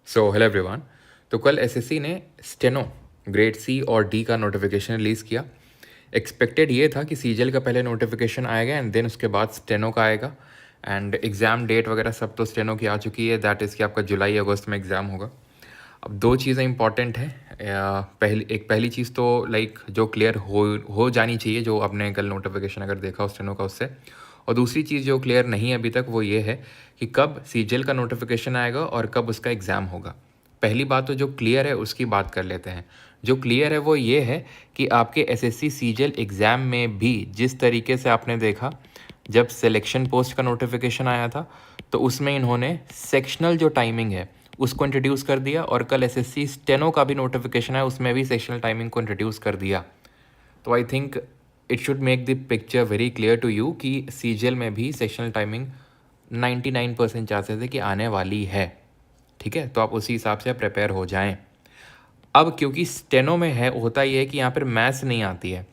Hello everyone. तो कल SSC ने स्टेनो ग्रेड सी और डी का नोटिफिकेशन रिलीज़ किया। एक्सपेक्टेड ये था कि सीजीएल का पहले नोटिफिकेशन आएगा एंड देन उसके बाद स्टेनो का आएगा। एंड एग्ज़ाम डेट वगैरह सब तो स्टेनो की आ चुकी है, दैट इज़ कि आपका जुलाई अगस्त में एग्ज़ाम होगा। अब दो चीज़ें इंपॉर्टेंट हैं। पहली चीज़ तो लाइक जो क्लियर हो जानी चाहिए, जो आपने कल नोटिफिकेशन अगर देखा उस स्टेनो का उससे। और दूसरी चीज़ जो क्लियर नहीं है अभी तक वो ये है कि कब सीजीएल का नोटिफिकेशन आएगा और कब उसका एग्ज़ाम होगा। पहली बात तो जो क्लियर है उसकी बात कर लेते हैं। जो क्लियर है वो ये है कि आपके एसएससी सीजीएल एग्ज़ाम में भी जिस तरीके से आपने देखा जब सिलेक्शन पोस्ट का नोटिफिकेशन आया था, तो उसमें इन्होंने सेक्शनल जो टाइमिंग है उसको इंट्रोड्यूस कर दिया, और कल एसएससी स्टेनो का भी नोटिफिकेशन है उसमें भी सेक्शनल टाइमिंग को इंट्रोड्यूस कर दिया। तो I think it should make the picture very clear to you कि सीजीएल में भी सेक्शनल टाइमिंग 99% चांसेस है कि आने वाली है। ठीक है, तो आप उसी हिसाब से प्रिपेयर हो जाएं। अब क्योंकि स्टेनो में है, होता ये है कि यहाँ पर मैथ्स नहीं आती है,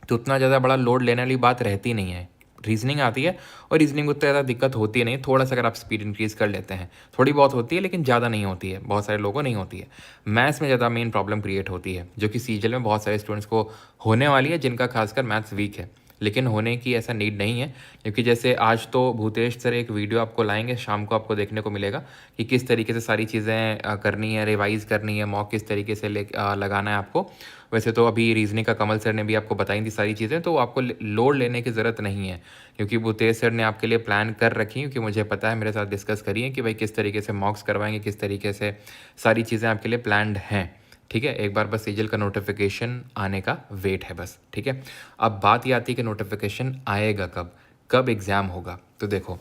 तो उतना ज़्यादा बड़ा लोड लेने वाली बात रहती नहीं है। रीजनिंग आती है और रीजनिंग उतना ज़्यादा दिक्कत होती है नहीं, थोड़ा सा अगर आप स्पीड इंक्रीज़ कर लेते हैं थोड़ी बहुत होती है, लेकिन ज़्यादा नहीं होती है, बहुत सारे लोगों को नहीं होती है। मैथ्स में ज़्यादा मेन प्रॉब्लम क्रिएट होती है, जो कि सीजीएल में बहुत सारे स्टूडेंट्स को होने वाली है, जिनका खासकर मैथ्स वीक है। लेकिन होने की ऐसा नीड नहीं है, क्योंकि जैसे आज तो भूतेश सर एक वीडियो आपको लाएंगे, शाम को आपको देखने को मिलेगा कि किस तरीके से सारी चीज़ें करनी है, रिवाइज़ करनी है, मॉक किस तरीके से लगाना है आपको। वैसे तो अभी रीजनिंग का कमल सर ने भी आपको बताई थी सारी चीज़ें, तो आपको लोड लेने की ज़रूरत नहीं है, क्योंकि भूतेश सर ने आपके लिए प्लान कर रखी है, क्योंकि मुझे पता है, मेरे साथ डिस्कस करिए कि भाई किस तरीके से मॉक्स करवाएंगे, किस तरीके से सारी चीज़ें आपके लिए प्लान्ड हैं। ठीक है, एक बार बस सीजीएल का नोटिफिकेशन आने का वेट है बस। ठीक है, अब बात ये आती है कि नोटिफिकेशन आएगा कब, कब एग्ज़ाम होगा। तो देखो,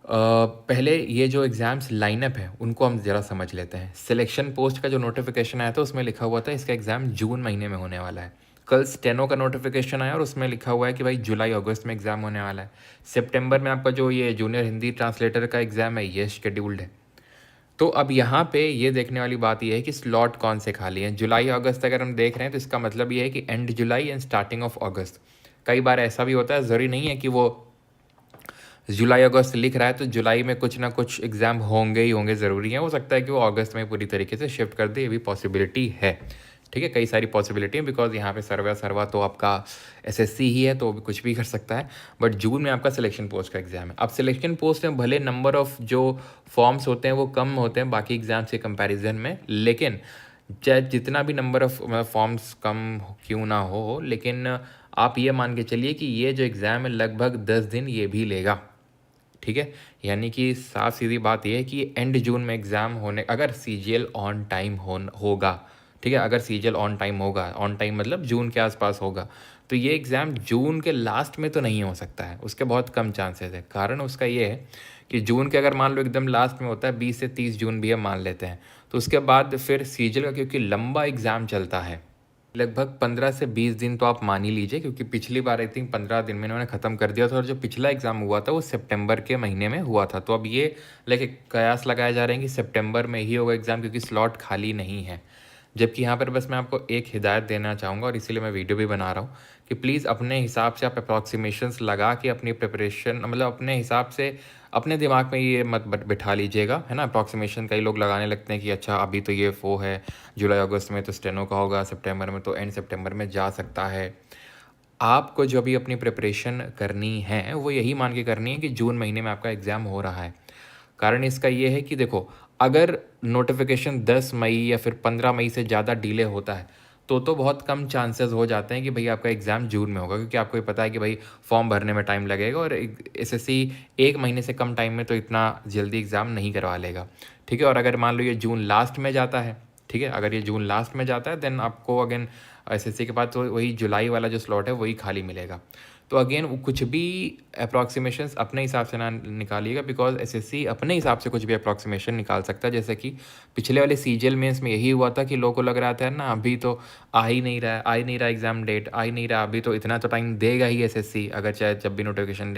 पहले ये जो एग्ज़ाम्स लाइनअप है उनको हम ज़रा समझ लेते हैं। सिलेक्शन पोस्ट का जो नोटिफिकेशन आया था उसमें लिखा हुआ था इसका एग्ज़ाम जून महीने में होने वाला है। कल स्टेनो का नोटिफिकेशन आया और उसमें लिखा हुआ है कि भाई जुलाई अगस्त में एग्ज़ाम होने वाला है। सितंबर में आपका जो ये जूनियर हिंदी ट्रांसलेटर का एग्ज़ाम है ये शेड्यूल्ड है। तो अब यहाँ पे ये देखने वाली बात ये है कि स्लॉट कौन से खाली हैं। जुलाई अगस्त अगर हम देख रहे हैं तो इसका मतलब ये है कि and July and starting of अगस्त। कई बार ऐसा भी होता है, ज़रूरी नहीं है कि वो जुलाई अगस्त लिख रहा है तो जुलाई में कुछ ना कुछ एग्ज़ाम होंगे ही होंगे, ज़रूरी है। हो सकता है कि वो अगस्त में पूरी तरीके से शिफ्ट कर दे, ये भी पॉसिबिलिटी है। ठीक है, कई सारी पॉसिबिलिटी है, बिकॉज यहाँ पे सर्वा तो आपका एसएससी ही है, तो कुछ भी कर सकता है। बट जून में आपका सिलेक्शन पोस्ट का एग्ज़ाम है। अब सिलेक्शन पोस्ट में भले नंबर ऑफ़ जो फॉर्म्स होते हैं वो कम होते हैं बाकी एग्ज़ाम्स के कंपैरिजन में, लेकिन चाहे जितना भी नंबर ऑफ़ फॉर्म्स कम क्यों ना हो, लेकिन आप ये मान के चलिए कि ये जो एग्ज़ाम है लगभग 10 दिन ये भी लेगा। ठीक है, यानी कि साफ सीधी बात यह है कि एंड जून में एग्ज़ाम होने, अगर सीजीएल ऑन टाइम होगा, ठीक है, अगर सीजीएल ऑन टाइम होगा, ऑन टाइम मतलब जून के आसपास होगा, तो ये एग्ज़ाम जून के लास्ट में तो नहीं हो सकता है, उसके बहुत कम चांसेस है। कारण उसका ये है कि जून के अगर मान लो एकदम लास्ट में होता है 20 से 30 जून भी हम मान लेते हैं, तो उसके बाद फिर सीजीएल का क्योंकि लंबा एग्ज़ाम चलता है, लगभग 15 से 20 दिन तो आप मान ही लीजिए, क्योंकि पिछली बार आई थिंक 15 दिन में इन्होंने ख़त्म कर दिया था, और जो पिछला एग्ज़ाम हुआ था वो सितंबर के महीने में हुआ था। तो अब ये लाइक कयास लगाए जा रहे हैं कि सितंबर में ही होगा एग्ज़ाम, क्योंकि स्लॉट खाली नहीं है। जबकि यहाँ पर बस मैं आपको एक हिदायत देना चाहूँगा, और इसीलिए मैं वीडियो भी बना रहा हूँ, कि प्लीज़ अपने हिसाब से आप अप्रॉक्सीमेशंस लगा के अपनी प्रिपरेशन, मतलब अपने हिसाब से अपने दिमाग में ये मत बिठा लीजिएगा, है ना। अप्रॉक्सीमेशन कई लोग लगाने लगते हैं कि अच्छा अभी तो ये वो है, जुलाई अगस्त में तो स्टेनो का होगा, सितंबर में तो एंड सितंबर में जा सकता है। आपको जो भी अपनी प्रिपरेशन करनी है वो यही मान के करनी है कि जून महीने में आपका एग्ज़ाम हो रहा है। कारण इसका ये है कि देखो, अगर नोटिफिकेशन 10 मई या फिर 15 मई से ज़्यादा डिले होता है तो बहुत कम चांसेस हो जाते हैं कि भाई आपका एग्ज़ाम जून में होगा, क्योंकि आपको ये पता है कि भाई फॉर्म भरने में टाइम लगेगा, और एसएससी एक महीने से कम टाइम में तो इतना जल्दी एग्ज़ाम नहीं करवा लेगा। ठीक है, और अगर मान लो ये जून लास्ट में जाता है, ठीक है, अगर ये जून लास्ट में जाता है देन आपको अगेन एसएससी के पास तो वही जुलाई वाला जो स्लॉट है वही खाली मिलेगा। तो अगेन कुछ भी अप्रॉक्सीमेशंस अपने हिसाब से ना निकालिएगा, बिकॉज एसएससी अपने हिसाब से कुछ भी अप्रॉक्सीमेशन निकाल सकता है। जैसे कि पिछले वाले सीजीएल मेंस में यही हुआ था कि लोगों को लग रहा था ना अभी तो आ ही नहीं रहा है, आ ही नहीं रहा एग्ज़ाम डेट, आ ही नहीं रहा, अभी तो इतना तो टाइम देगा ही एसएससी, अगर चाहे जब भी नोटिफिकेशन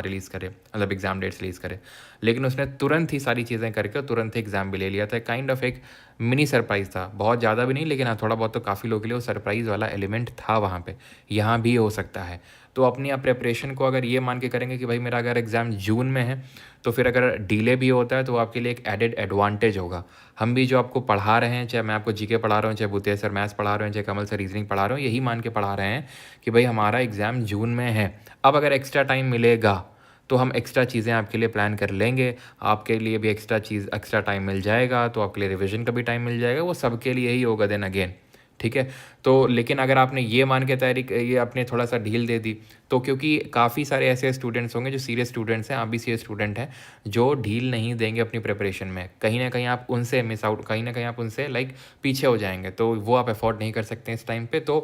रिलीज़ करे, मतलब एग्ज़ाम डेट्स रिलीज़ करे। लेकिन उसने तुरंत ही सारी चीज़ें करके तुरंत ही एग्ज़ाम भी ले लिया था। काइंड ऑफ एक मिनी सरप्राइज़ था, बहुत ज़्यादा भी नहीं, लेकिन हाँ थोड़ा बहुत तो काफ़ी लोगों के लिए वो सरप्राइज़ वाला एलिमेंट था वहाँ पे। यहाँ भी हो सकता है, तो अपनी आप प्रिपरेशन को अगर ये मान के करेंगे कि भाई मेरा अगर एग्ज़ाम जून में है तो फिर अगर डिले भी होता है तो आपके लिए एक एडेड एडवांटेज होगा। हम भी जो आपको पढ़ा रहे हैं, चाहे मैं आपको जीके पढ़ा रहा हूँ, चाहे भूतेश सर मैथ्स पढ़ा रहे हैं, चाहे कमल सर रीजनिंग पढ़ा रहे हो, यही मान के पढ़ा रहे हैं कि भाई हमारा एग्ज़ाम जून में है। अब अगर एक्स्ट्रा टाइम मिलेगा तो हम एक्स्ट्रा चीज़ें आपके लिए प्लान कर लेंगे, आपके लिए भी एक्स्ट्रा टाइम मिल जाएगा, तो आपके लिए रिविज़न का भी टाइम मिल जाएगा, वो सबके लिए ही होगा देन अगेन, ठीक है। तो लेकिन अगर आपने ये मान के तैयारी ये आपने थोड़ा सा ढील दे दी, तो क्योंकि काफ़ी सारे ऐसे स्टूडेंट्स होंगे जो सीरियस स्टूडेंट्स हैं, आप भी सीरियस स्टूडेंट हैं, जो ढील नहीं देंगे अपनी प्रिपरेशन में, कहीं ना कहीं आप उनसे मिस आउट, कहीं ना कहीं आप उनसे पीछे हो जाएंगे, तो वो आप अफोर्ड नहीं कर सकते इस टाइम पे। तो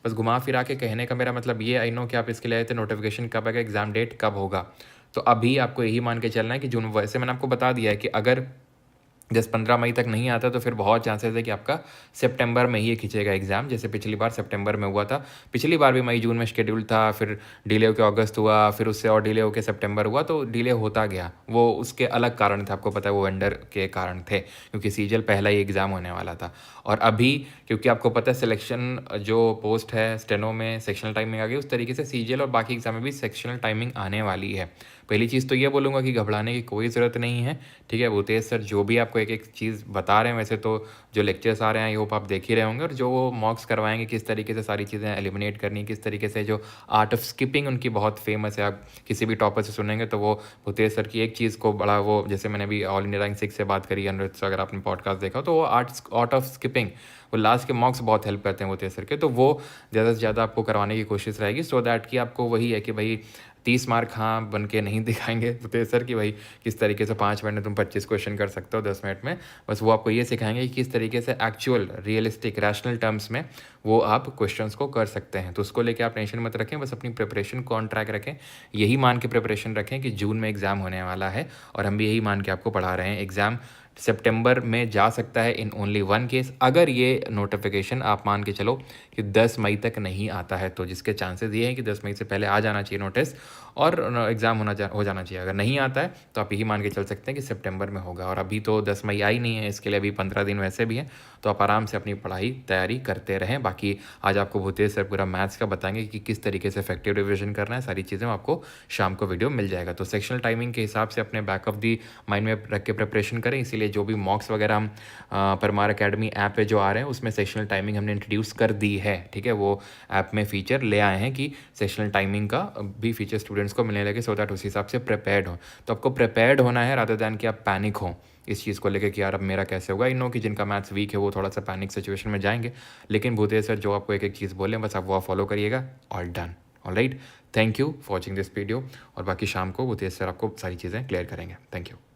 बस घुमा फिरा के कहने का मेरा मतलब ये, आई नो कि आप इसके लिए आए थे नोटिफिकेशन कब आएगा, एग्ज़ाम डेट कब होगा, तो अभी आपको यही मान के चलना है कि जून, वैसे मैंने आपको बता दिया है कि अगर 10-15 मई तक नहीं आता तो फिर बहुत चांसेस है कि आपका सितंबर में ही खींचेगा एग्ज़ाम, जैसे पिछली बार सितंबर में हुआ था। पिछली बार भी मई जून में शेड्यूल था, फिर डिले होकर अगस्त हुआ, फिर उससे और डिले होकर सितंबर हुआ, तो डिले होता गया। वो उसके अलग कारण थे, आपको पता है, वो वेंडर के कारण थे, क्योंकि सीजीएल पहला ही एग्ज़ाम होने वाला था। और अभी क्योंकि आपको पता है सिलेक्शन जो पोस्ट है स्टेनो में सेक्शनल टाइमिंग आ गई, उस तरीके से सीजीएल और बाकी एग्ज़ाम में भी सेक्शनल टाइमिंग आने वाली है। पहली चीज़ तो ये बोलूँगा कि घबराने की कोई ज़रूरत नहीं है, ठीक है। भूतेश सर जो भी आपको एक एक चीज़ बता रहे हैं, वैसे तो जो लेक्चर्स आ रहे हैं आई होप आप देख ही रहे होंगे, और जो वो मॉक्स करवाएंगे किस तरीके से सारी चीज़ें एलिमिनेट करनी, किस तरीके से, जो आर्ट ऑफ स्किपिंग उनकी बहुत फेमस है, आप किसी भी टॉपर से सुनेंगे तो वो भूतेश सर की एक चीज़ को बड़ा, वो जैसे मैंने अभी ऑल इंडिया रैंक 6 से बात करी अनुरोध से, अगर आपने पॉडकास्ट देखा तो वो आर्ट ऑफ स्किपिंग, वो लास्ट के मॉक्स बहुत हेल्प करते हैं भूतेश सर के, तो वो ज़्यादा से ज़्यादा आपको करवाने की कोशिश रहेगी, सो दैट कि आपको वही है कि भाई 30 मार्क हाँ बन के नहीं दिखाएंगे भूतेश सर कि भाई किस तरीके से 5 मिनट में तुम 25 क्वेश्चन कर सकते हो 10 मिनट में, बस वो आपको ये सिखाएंगे कि किस तरीके से एक्चुअल रियलिस्टिक रैशनल टर्म्स में वो आप क्वेश्चंस को कर सकते हैं। तो उसको लेके आप टेंशन मत रखें, बस अपनी प्रिपरेशन को ऑन ट्रैक रखें, यही मान के प्रिपरेशन रखें कि जून में एग्ज़ाम होने वाला है, और हम भी यही मान के आपको पढ़ा रहे हैं। एग्ज़ाम सितंबर में जा सकता है इन ओनली वन केस, अगर ये नोटिफिकेशन आप मान के चलो कि 10 मई तक नहीं आता है, तो जिसके चांसेस ये हैं कि 10 मई से पहले आ जाना चाहिए नोटिस और एग्ज़ाम हो जाना चाहिए। अगर नहीं आता है तो आप यही मान के चल सकते हैं कि सितंबर में होगा, और अभी तो 10 मई आई नहीं है, इसके लिए अभी 15 दिन वैसे भी हैं, तो आप आराम से अपनी पढ़ाई तैयारी करते रहें। बाकी आज आपको भूतेश सर पूरा मैथ्स का बताएंगे कि किस तरीके से इफेक्टिव रिविजन करना है, सारी चीज़ें आपको शाम को वीडियो मिल जाएगा। तो सेक्शनल टाइमिंग के हिसाब से अपने बैक ऑफ दी माइंड में रख के प्रिपरेशन करें, इसीलिए जो भी मॉक्स वगैरह हम परमार अकेडमी ऐप पे जो आ रहे हैं उसमें सेक्शनल टाइमिंग हमने इंट्रोड्यूस कर दी है, ठीक है। वो ऐप में फीचर ले आए हैं कि सेक्शनल टाइमिंग का भी फीचर स्टूडेंट्स को मिलने लगे, सो दैट उस हिसाब से प्रिपेयर्ड हो। तो आपको प्रिपेयर्ड होना है रादर दैन कि आप पैनिक हो इस चीज़ को लेकर कि यार अब मेरा कैसे होगा। इन नो कि जिनका मैथ्स वीक है वो थोड़ा सा पैनिक सिचुएशन में जाएंगे, लेकिन भूतेश सर जो आपको एक एक चीज़ बोले बस आप वो फॉलो करिएगा, all done, alright. Thank you for watching this video, और बाकी शाम को भूतेश सर आपको सारी चीज़ें क्लियर करेंगे। Thank you.